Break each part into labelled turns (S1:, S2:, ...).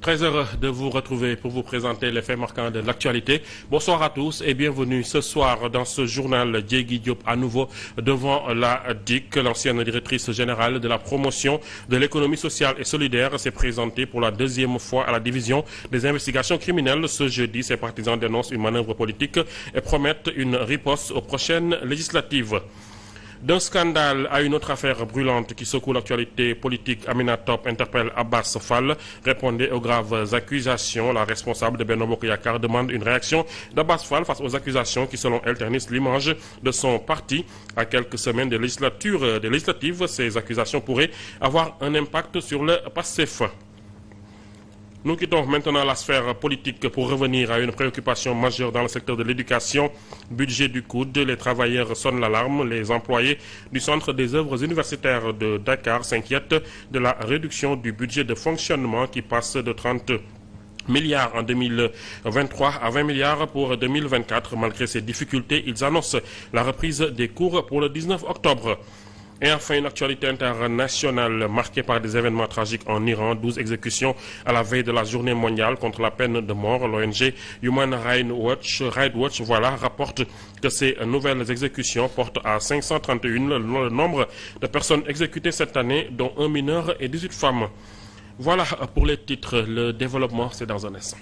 S1: Très heureux de vous retrouver pour vous présenter les faits marquants de l'actualité. Bonsoir à tous et bienvenue ce soir dans ce journal. Diégui Diop à nouveau devant la DIC. L'ancienne directrice générale de la promotion de l'économie sociale et solidaire s'est présentée pour la deuxième fois à la division des investigations criminelles. Ce jeudi, ses partisans dénoncent une manœuvre politique et promettent une riposte aux prochaines législatives. D'un scandale à une autre affaire brûlante qui secoue l'actualité politique, Amina Top interpelle Abbas Fall. Répondez aux graves accusations. La responsable de Benno Bokk Yakaar demande une réaction d'Abbas Fall face aux accusations qui, selon elle, ternissent l'image de son parti. À quelques semaines des législatives, ces accusations pourraient avoir un impact sur le PASTEF. Nous quittons maintenant la sphère politique pour revenir à une préoccupation majeure dans le secteur de l'éducation. Budget du coude, les travailleurs sonnent l'alarme. Les employés du Centre des œuvres universitaires de Dakar s'inquiètent de la réduction du budget de fonctionnement qui passe de 30 milliards en 2023 à 20 milliards pour 2024. Malgré ces difficultés, ils annoncent la reprise des cours pour le 19 octobre. Et enfin, une actualité internationale marquée par des événements tragiques en Iran. 12 exécutions à la veille de la journée mondiale contre la peine de mort. L'ONG Human Rights Watch rapporte que ces nouvelles exécutions portent à 531 le nombre de personnes exécutées cette année, dont un mineur et 18 femmes. Voilà pour les titres. Le développement, c'est dans un instant.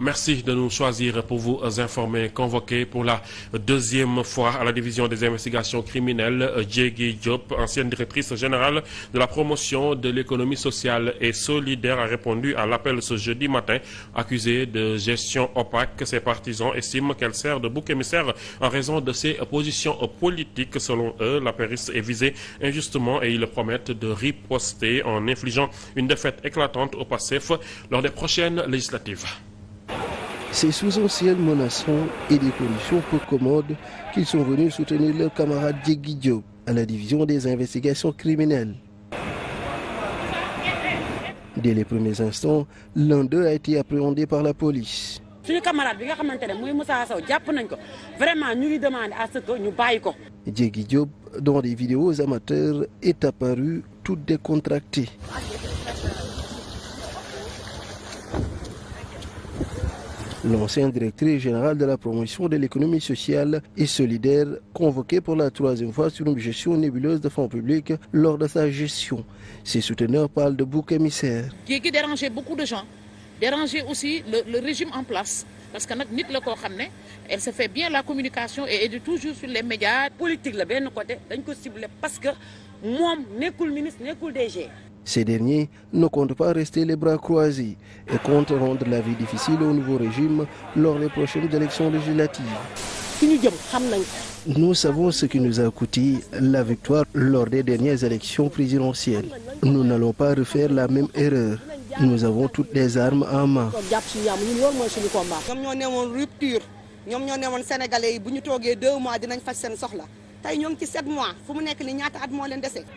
S1: Merci de nous choisir pour vous informer. Convoqué pour la deuxième fois à la division des investigations criminelles, Diégui Diop, ancienne directrice générale de la promotion de l'économie sociale et solidaire, a répondu à l'appel ce jeudi matin. Accusée de gestion opaque, ses partisans estiment qu'elle sert de bouc émissaire en raison de ses positions politiques. Selon eux, l'apériste est visée injustement et ils promettent de riposter en infligeant une défaite éclatante au PASTEF lors des prochaines législatives.
S2: C'est sous un ciel menaçant et des conditions peu commodes qu'ils sont venus soutenir leur camarade Diégui Diop à la division des investigations criminelles. Dès les premiers instants, l'un d'eux a été appréhendé par la police. Diégui Diop, dans des vidéos amateurs, est apparu tout décontracté. L'ancienne directrice générale de la promotion de l'économie sociale et solidaire, convoquée pour la troisième fois sur une gestion nébuleuse de fonds publics lors de sa gestion. Ses souteneurs parlent de bouc émissaire.
S3: Qui dérangeait beaucoup de gens, dérangeait aussi le régime en place. Parce que elle se fait bien la communication et est toujours sur les médias.
S4: Politique la ben côté dañ ko ciblé parce que mom nekul ministre nekul DG.
S2: Ces derniers ne comptent pas rester les bras croisés et comptent rendre la vie difficile au nouveau régime lors des prochaines élections législatives. Nous savons ce qui nous a coûté la victoire lors des dernières élections présidentielles. Nous n'allons pas refaire la même erreur. Nous avons toutes les armes en main.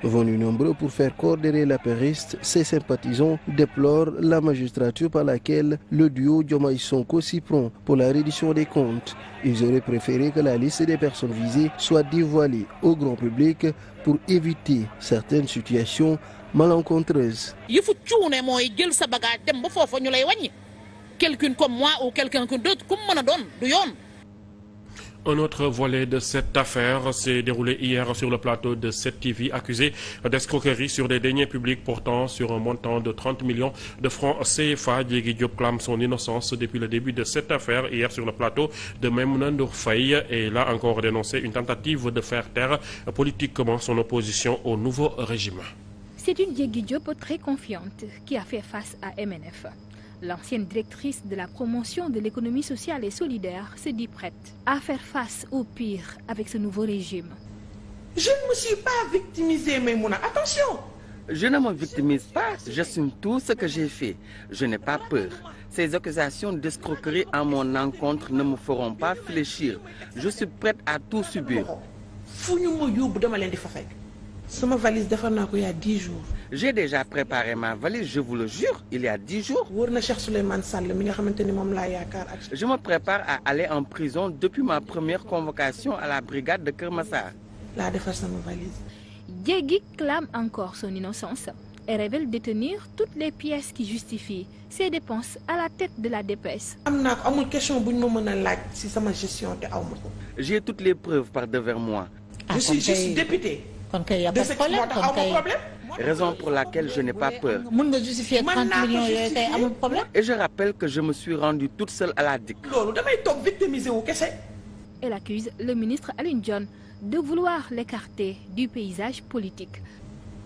S2: Venus nombreux pour faire coordonner l'apériste, ses sympathisants déplorent la magistrature par laquelle le duo Diomaye Sonko s'y prend pour la reddition des comptes. Ils auraient préféré que la liste des personnes visées soit dévoilée au grand public pour éviter certaines situations malencontreuses.
S3: Quelqu'un comme moi ou quelqu'un d'autre, comme
S1: Un autre volet de cette affaire s'est déroulé hier sur le plateau de 7TV, accusé d'escroquerie sur des deniers publics portant sur un montant de 30 millions de francs CFA. Diégui Diop clame son innocence depuis le début de cette affaire hier sur le plateau de Maïmouna Ndour Faye et là encore dénoncé une tentative de faire taire politiquement son opposition au nouveau régime.
S5: C'est une Diégui Diop très confiante qui a fait face à MNF. L'ancienne directrice de la promotion de l'économie sociale et solidaire se dit prête à faire face au pire avec ce nouveau régime.
S6: Je ne me suis pas victimisée, Maïmouna. Attention!
S7: Je ne me victimise pas, j'assume tout ce que j'ai fait. Je n'ai pas peur. Ces accusations d'escroquerie à mon encontre ne me feront pas fléchir. Je suis prête à tout subir.
S6: Ma valise il y a 10 jours.
S7: J'ai déjà préparé ma valise, je vous le jure, il y a 10 jours. Je me prépare à aller en prison depuis ma première convocation à la brigade de Kermassar.
S5: Diégui clame encore son innocence et révèle détenir toutes les pièces qui justifient ses dépenses à la tête de la DPS.
S7: J'ai toutes les preuves par devers moi.
S6: Je suis juste député. De ce qui montre un problème.
S7: Raison pour laquelle je n'ai pas peur. Et je rappelle que je me suis rendue toute seule à la DIC.
S5: Elle accuse le ministre Alioune Dione de vouloir l'écarter du paysage politique.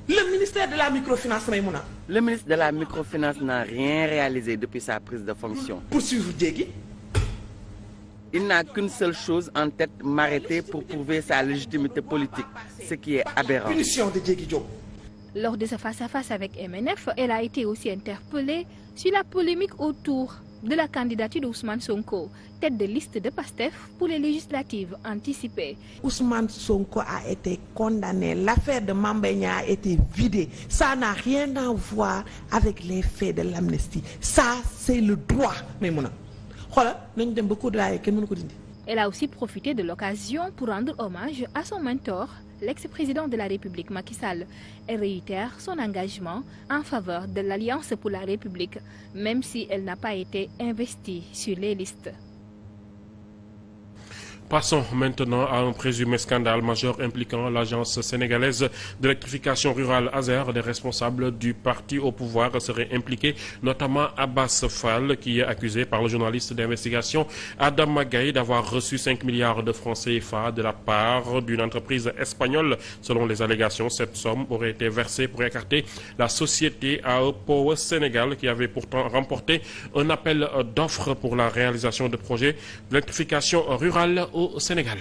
S6: Le ministère de la microfinance, Maïmouna.
S7: Le ministre de la microfinance n'a rien réalisé depuis sa prise de fonction.
S6: Poursuivre Diégui.
S7: Il n'a qu'une seule chose en tête, m'arrêter pour prouver sa légitimité politique, ce qui est aberrant.
S6: Punition de Diégui Diop.
S5: Lors de ce face-à-face avec MNF, elle a été aussi interpellée sur la polémique autour de la candidature d'Ousmane Sonko, tête de liste de PASTEF pour les législatives anticipées.
S6: Ousmane Sonko a été condamné. L'affaire de Mame Mbaye Niang a été vidée. Ça n'a rien à voir avec les faits de l'amnistie. Ça, c'est le droit.
S5: Elle a aussi profité de l'occasion pour rendre hommage à son mentor, l'ex-président de la République Macky Sall, et réitère son engagement en faveur de l'Alliance pour la République, même si elle n'a pas été investie sur les listes.
S1: Passons maintenant à un présumé scandale majeur impliquant l'agence sénégalaise d'électrification rurale ASER. Les responsables du parti au pouvoir seraient impliqués, notamment Abbas Fall, qui est accusé par le journaliste d'investigation Adama Gaye d'avoir reçu 5 milliards de francs CFA de la part d'une entreprise espagnole. Selon les allégations, cette somme aurait été versée pour écarter la société AE Power Sénégal, qui avait pourtant remporté un appel d'offres pour la réalisation de projets d'électrification rurale au Sénégal.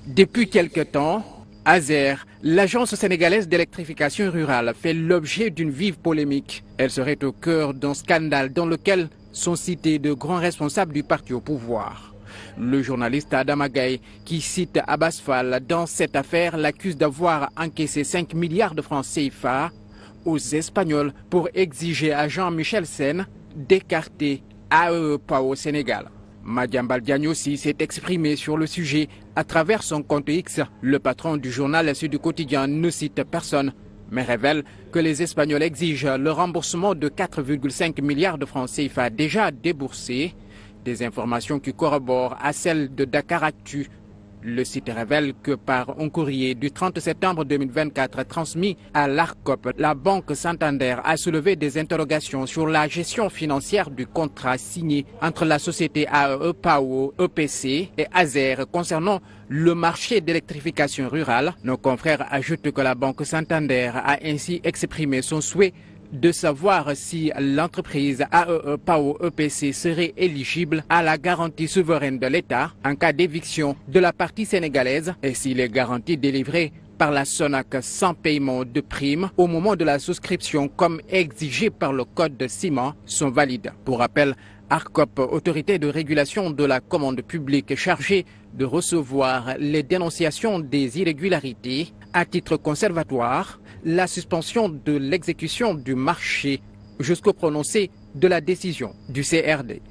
S8: Depuis quelque temps, ASER, l'agence sénégalaise d'électrification rurale, fait l'objet d'une vive polémique. Elle serait au cœur d'un scandale dans lequel sont cités de grands responsables du parti au pouvoir. Le journaliste Adama Gaye, qui cite Abbas Fall dans cette affaire, l'accuse d'avoir encaissé 5 milliards de francs CFA aux Espagnols pour exiger à Jean-Michel Sène d'écarter AE Power Sénégal. Madiambal Diagne aussi s'est exprimé sur le sujet à travers son compte X. Le patron du journal Sud Quotidien ne cite personne, mais révèle que les Espagnols exigent le remboursement de 4,5 milliards de francs CFA déjà déboursés. Des informations qui corroborent à celles de Dakaractu. Le site révèle que par un courrier du 30 septembre 2024 transmis à l'ARCOP, la Banque Santander a soulevé des interrogations sur la gestion financière du contrat signé entre la société AE Power EPC et ASER concernant le marché d'électrification rurale. Nos confrères ajoutent que la Banque Santander a ainsi exprimé son souhait de savoir si l'entreprise AE Power EPC serait éligible à la garantie souveraine de l'État en cas d'éviction de la partie sénégalaise et si les garanties délivrées par la SONAC sans paiement de primes au moment de la souscription comme exigé par le code de ciment sont valides. Pour rappel, ARCOP, autorité de régulation de la commande publique chargée de recevoir les dénonciations des irrégularités, à titre conservatoire, la suspension de l'exécution du marché jusqu'au prononcé de la décision du CRD.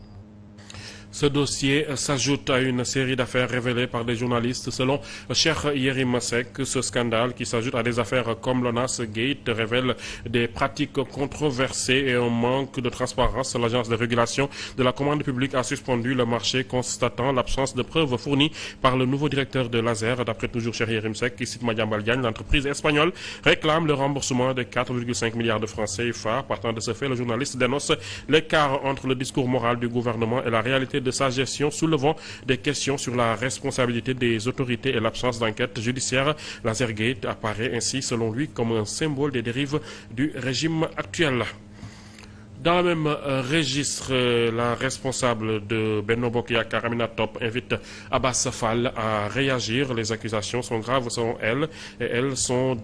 S1: Ce dossier s'ajoute à une série d'affaires révélées par des journalistes. Selon Cheikh Yérim Seck, ce scandale qui s'ajoute à des affaires comme l'ONAS Gate révèle des pratiques controversées et un manque de transparence. L'agence de régulation de la commande publique a suspendu le marché constatant l'absence de preuves fournies par le nouveau directeur de l'ASER. D'après toujours Cheikh Yérim Seck, qui cite Madiambal Diagne, l'entreprise espagnole réclame le remboursement de 4,5 milliards de francs CFA. Partant de ce fait, le journaliste dénonce l'écart entre le discours moral du gouvernement et la réalité de sa gestion, soulevant des questions sur la responsabilité des autorités et l'absence d'enquête judiciaire. L'Azergate apparaît ainsi, selon lui, comme un symbole des dérives du régime actuel. Dans le même registre, la responsable de Benno Bokk Yakaar, Aminata Top, invite Abbas Fall à réagir. Les accusations sont graves selon elle et elles sont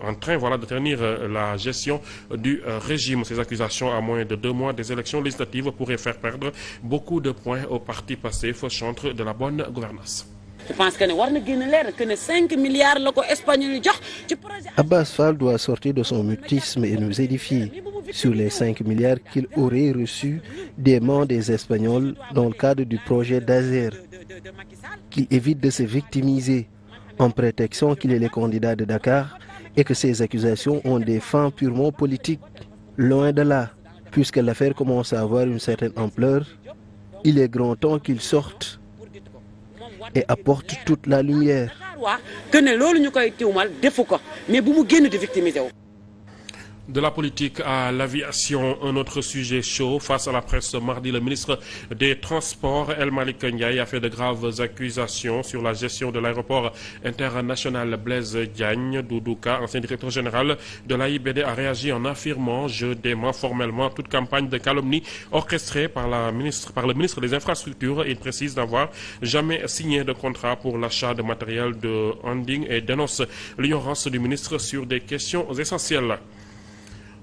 S1: en train de tenir la gestion du régime. Ces accusations, à moins de 2 mois des élections législatives, pourraient faire perdre beaucoup de points au parti PASTEF, chantre de la bonne gouvernance.
S4: Je pense que 5 milliards le espagnol.
S2: Abbas Fall doit sortir de son mutisme et nous édifier sur les 5 milliards qu'il aurait reçus des mains des Espagnols dans le cadre du projet d'ASER. Qu'il évite de se victimiser en prétextant qu'il est le candidat de Dakar et que ces accusations ont des fins purement politiques. Loin de là, puisque l'affaire commence à avoir une certaine ampleur, il est grand temps qu'il sorte et apporte toute la lumière.
S1: De la politique à l'aviation, un autre sujet chaud. Face à la presse mardi, le ministre des Transports, El Malick Ndiaye, a fait de graves accusations sur la gestion de l'aéroport international Blaise Diagne. Doudou Ka, ancien directeur général de l'AIBD, a réagi en affirmant: je dément formellement toute campagne de calomnie orchestrée par le ministre des Infrastructures. Il précise n'avoir jamais signé de contrat pour l'achat de matériel de handling et dénonce l'ignorance du ministre sur des questions essentielles.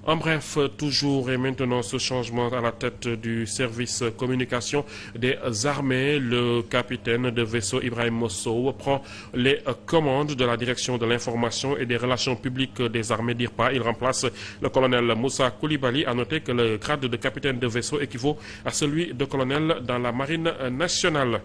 S1: En bref, toujours et maintenant ce changement à la tête du service communication des armées. Le capitaine de vaisseau Ibrahim Mosso prend les commandes de la direction de l'information et des relations publiques des armées d'IRPA. Il remplace le colonel Moussa Koulibaly. A noter que le grade de capitaine de vaisseau équivaut à celui de colonel dans la marine nationale.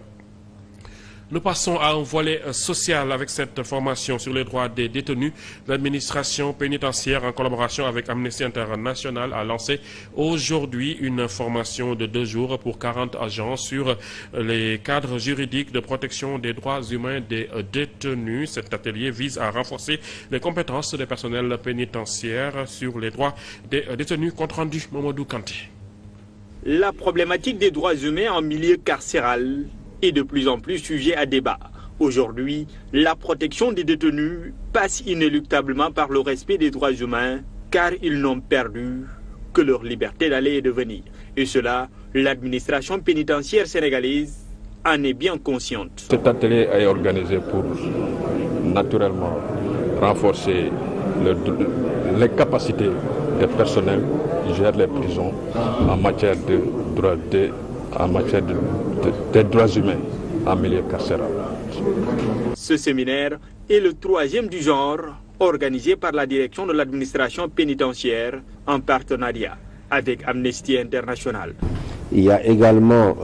S1: Nous passons à un volet social avec cette formation sur les droits des détenus. L'administration pénitentiaire, en collaboration avec Amnesty International, a lancé aujourd'hui une formation de 2 jours pour 40 agents sur les cadres juridiques de protection des droits humains des détenus. Cet atelier vise à renforcer les compétences des personnels pénitentiaires sur les droits des détenus. Compte rendu, Mamadou Kanté.
S9: La problématique des droits humains en milieu carcéral est de plus en plus sujet à débat. Aujourd'hui, la protection des détenus passe inéluctablement par le respect des droits humains, car ils n'ont perdu que leur liberté d'aller et de venir. Et cela, l'administration pénitentiaire sénégalaise en est bien consciente.
S10: Cet atelier est organisé pour naturellement renforcer les capacités des personnels qui gèrent les prisons en matière de droits des droits humains en milieu carcéral.
S9: Ce séminaire est le 3e du genre organisé par la direction de l'administration pénitentiaire en partenariat avec Amnesty International.
S11: Il y a également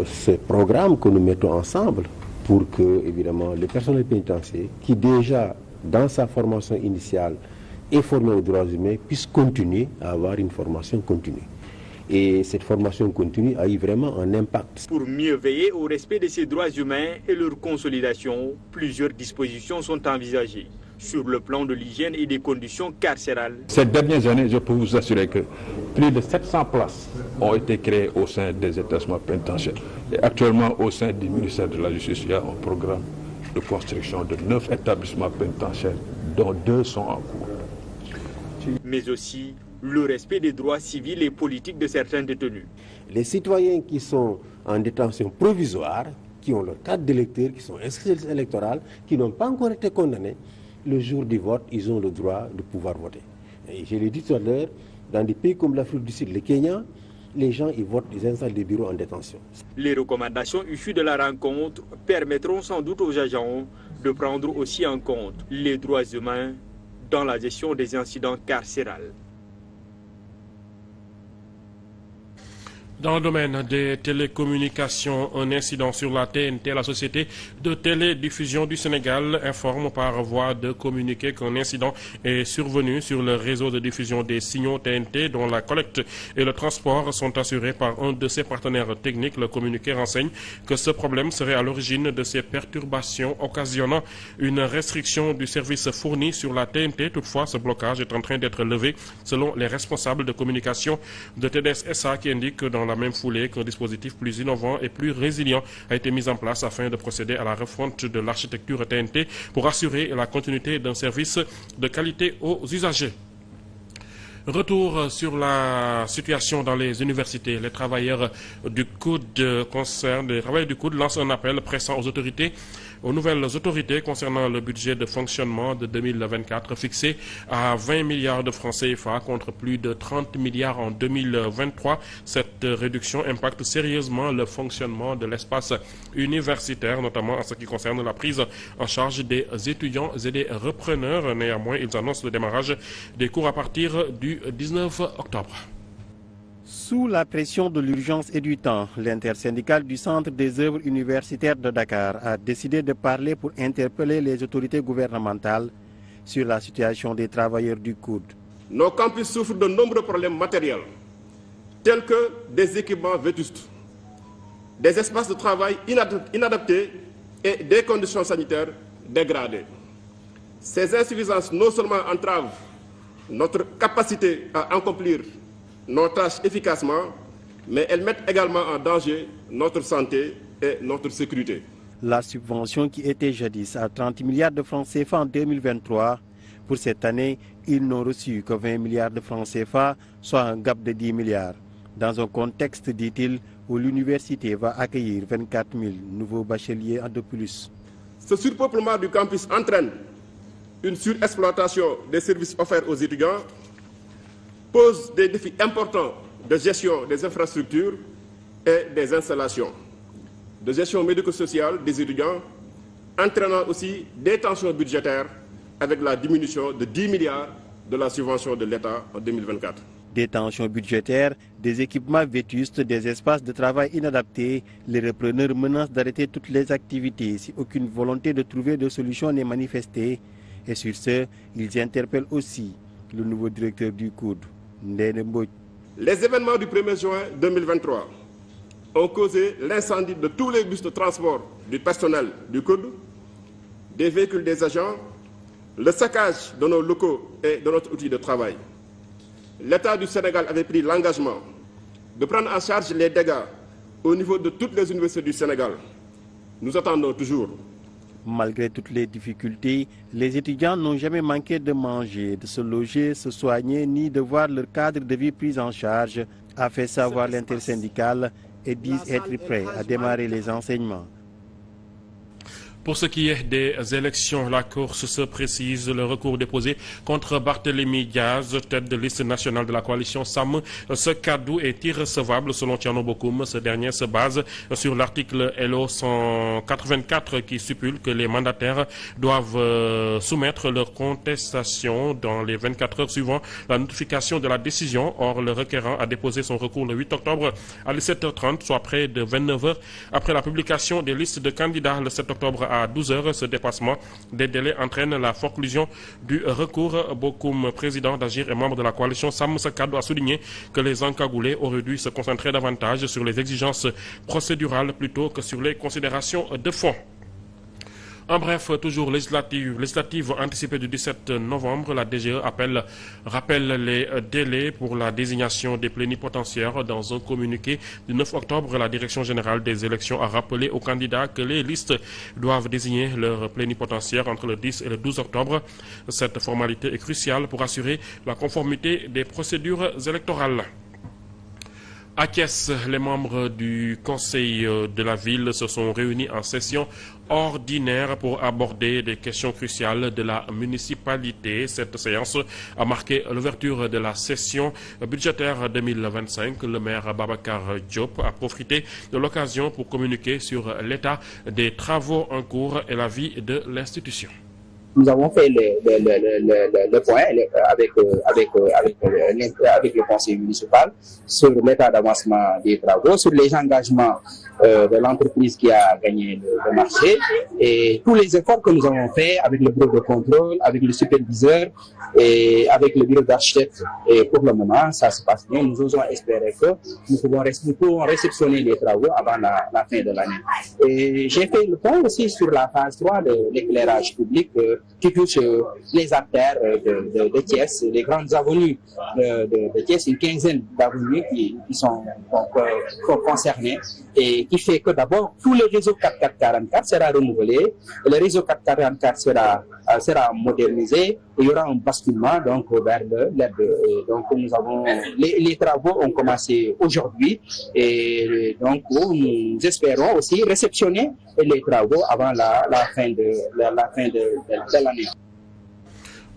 S11: ce programme que nous mettons ensemble pour que, évidemment, les personnels pénitentiaires qui déjà, dans sa formation initiale, est formé aux droits humains, puissent continuer à avoir une formation continue. Et cette formation continue a eu vraiment un impact.
S9: Pour mieux veiller au respect de ces droits humains et leur consolidation, plusieurs dispositions sont envisagées sur le plan de l'hygiène et des conditions carcérales.
S10: Ces dernières années, je peux vous assurer que plus de 700 places ont été créées au sein des établissements pénitentiaires. Et actuellement, au sein du ministère de la Justice, il y a un programme de construction de 9 établissements pénitentiaires, dont 2 sont en cours.
S9: Mais aussi le respect des droits civils et politiques de certains détenus.
S11: Les citoyens qui sont en détention provisoire, qui ont leur carte d'électeur, qui sont inscrits à la liste électorale, qui n'ont pas encore été condamnés, le jour du vote, ils ont le droit de pouvoir voter. Et je l'ai dit tout à l'heure, dans des pays comme l'Afrique du Sud, le Kenya, les gens ils votent, ils installent des bureaux en détention.
S9: Les recommandations issues de la rencontre permettront sans doute aux agents de prendre aussi en compte les droits humains dans la gestion des incidents carcéraux.
S1: Dans le domaine des télécommunications, un incident sur la TNT, la société de télédiffusion du Sénégal, informe par voie de communiqué qu'un incident est survenu sur le réseau de diffusion des signaux TNT dont la collecte et le transport sont assurés par un de ses partenaires techniques. Le communiqué renseigne que ce problème serait à l'origine de ces perturbations, occasionnant une restriction du service fourni sur la TNT. Toutefois, ce blocage est en train d'être levé selon les responsables de communication de TDS SA qui indiquent que dans la même foulée qu'un dispositif plus innovant et plus résilient a été mis en place afin de procéder à la refonte de l'architecture TNT pour assurer la continuité d'un service de qualité aux usagers. Retour sur la situation dans les universités. Les travailleurs du COUD lancent un appel pressant aux nouvelles autorités concernant le budget de fonctionnement de 2024 fixé à 20 milliards de francs CFA contre plus de 30 milliards en 2023. Cette réduction impacte sérieusement le fonctionnement de l'espace universitaire, notamment en ce qui concerne la prise en charge des étudiants et des repreneurs. Néanmoins, ils annoncent le démarrage des cours à partir du 19 octobre.
S12: Sous la pression de l'urgence et du temps, l'intersyndicale du Centre des œuvres universitaires de Dakar a décidé de parler pour interpeller les autorités gouvernementales sur la situation des travailleurs du coude.
S13: Nos campus souffrent de nombreux problèmes matériels, tels que des équipements vétustes, des espaces de travail inadaptés et des conditions sanitaires dégradées. Ces insuffisances non seulement entravent notre capacité à accomplir nos tâches efficacement, mais elles mettent également en danger notre santé et notre sécurité.
S12: La subvention qui était jadis à 30 milliards de francs CFA en 2023, pour cette année, ils n'ont reçu que 20 milliards de francs CFA, soit un gap de 10 milliards. Dans un contexte, dit-il, où l'université va accueillir 24 000 nouveaux bacheliers de plus.
S13: Ce surpeuplement du campus entraîne une surexploitation des services offerts aux étudiants, pose des défis importants de gestion des infrastructures et des installations, de gestion médico-sociale des étudiants, entraînant aussi des tensions budgétaires avec la diminution de 10 milliards de la subvention de l'État en 2024.
S12: Des tensions budgétaires, des équipements vétustes, des espaces de travail inadaptés, les repreneurs menacent d'arrêter toutes les activités si aucune volonté de trouver de solution n'est manifestée. Et sur ce, ils interpellent aussi le nouveau directeur du COUD, Ndéné Mbodj.
S13: Les événements du 1er juin 2023 ont causé l'incendie de tous les bus de transport du personnel du COUD, des véhicules des agents, le saccage de nos locaux et de notre outil de travail. L'État du Sénégal avait pris l'engagement de prendre en charge les dégâts au niveau de toutes les universités du Sénégal. Nous attendons toujours.
S12: Malgré toutes les difficultés, les étudiants n'ont jamais manqué de manger, de se loger, se soigner, ni de voir leur cadre de vie pris en charge, a fait savoir l'intersyndicale et disent être prêts à démarrer les enseignements.
S1: Pour ce qui est des élections, la course se précise. Le recours déposé contre Barthélémy Diaz, tête de liste nationale de la coalition Sam, ce cadeau est irrecevable selon Thierno Bocoum. Ce dernier se base sur l'article LO 184 qui stipule que les mandataires doivent soumettre leur contestation dans les 24 heures suivant la notification de la décision. Or, le requérant a déposé son recours le 8 octobre à 17h30, soit près de 29 heures après la publication des listes de candidats le 7 octobre à 12 heures. Ce dépassement des délais entraîne la conclusion du recours. Bocoum, président d'Agir et membre de la coalition Sam Sakado, a souligné que les encagoulés auraient dû se concentrer davantage sur les exigences procédurales plutôt que sur les considérations de fond. En bref, toujours législative anticipée du 17 novembre, la DGE rappelle les délais pour la désignation des plénipotentiaires. Dans un communiqué du 9 octobre, la Direction générale des élections a rappelé aux candidats que les listes doivent désigner leurs plénipotentiaires entre le 10 et le 12 octobre. Cette formalité est cruciale pour assurer la conformité des procédures électorales. À Thiès, les membres du conseil de la ville se sont réunis en session ordinaire pour aborder des questions cruciales de la municipalité. Cette séance a marqué l'ouverture de la session budgétaire 2025. Le maire Babacar Diop a profité de l'occasion pour communiquer sur l'état des travaux en cours et la vie de l'institution.
S14: Nous avons fait le point avec le conseil municipal sur l'état d'avancement des travaux, sur les engagements de l'entreprise qui a gagné le marché et tous les efforts que nous avons faits avec le bureau de contrôle, avec le superviseur et avec le bureau d'architecte. Et pour le moment, ça se passe bien. Nous osons espérer que nous pouvons réceptionner les travaux avant la fin de l'année. Et j'ai fait le point aussi sur la phase 3 de l'éclairage public qui touche les artères de Thiès, les grandes avenues de Thiès, une quinzaine d'avenues qui sont concernées et qui fait que d'abord tout le réseau 4444 sera renouvelé, le réseau 4444 sera modernisé et il y aura un basculement donc vers l'aide. Donc nous avons les travaux ont commencé aujourd'hui et donc nous espérons aussi réceptionner les travaux avant la fin de l'année.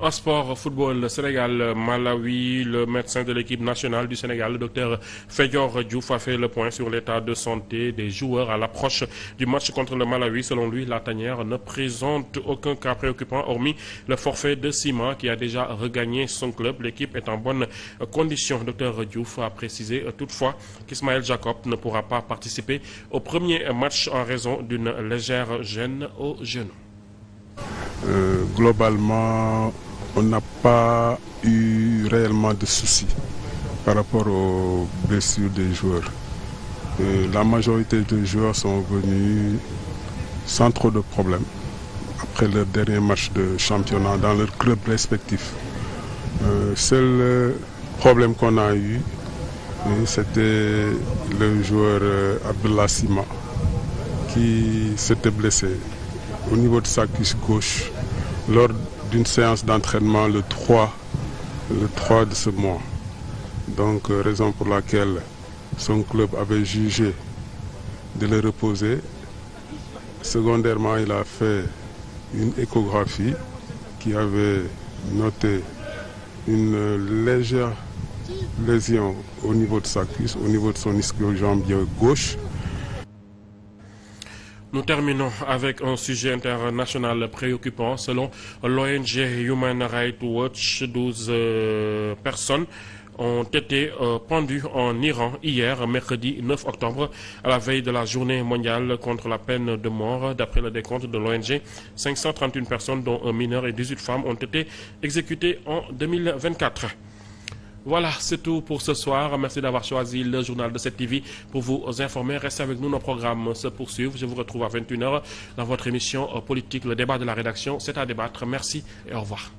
S1: En sport, football, Sénégal-Malawi, le médecin de l'équipe nationale du Sénégal, le docteur Fédior Diouf, a fait le point sur l'état de santé des joueurs à l'approche du match contre le Malawi. Selon lui, la tanière ne présente aucun cas préoccupant, hormis le forfait de Sima qui a déjà regagné son club. L'équipe est en bonne condition. Docteur Diouf a précisé toutefois qu'Ismaël Jacob ne pourra pas participer au premier match en raison d'une légère gêne au genou.
S15: Globalement, on n'a pas eu réellement de soucis par rapport aux blessures des joueurs. La majorité des joueurs sont venus sans trop de problèmes après leur dernier match de championnat dans leur club respectif. Seul problème qu'on a eu, c'était le joueur Abdullah Sima qui s'était blessé au niveau de sa cuisse gauche lors d'une séance d'entraînement le 3 de ce mois. Donc raison pour laquelle son club avait jugé de le reposer. Secondairement, il a fait une échographie qui avait noté une légère lésion au niveau de sa cuisse, au niveau de son ischio-jambier gauche.
S1: Nous terminons avec un sujet international préoccupant. Selon l'ONG Human Rights Watch, 12 personnes ont été pendues en Iran hier, mercredi 9 octobre, à la veille de la journée mondiale contre la peine de mort. D'après le décompte de l'ONG, 531 personnes, dont un mineur et 18 femmes, ont été exécutées en 2024. Voilà, c'est tout pour ce soir. Merci d'avoir choisi le journal de 7TV pour vous informer. Restez avec nous, nos programmes se poursuivent. Je vous retrouve à 21h dans votre émission politique, le débat de la rédaction. C'est à débattre. Merci et au revoir.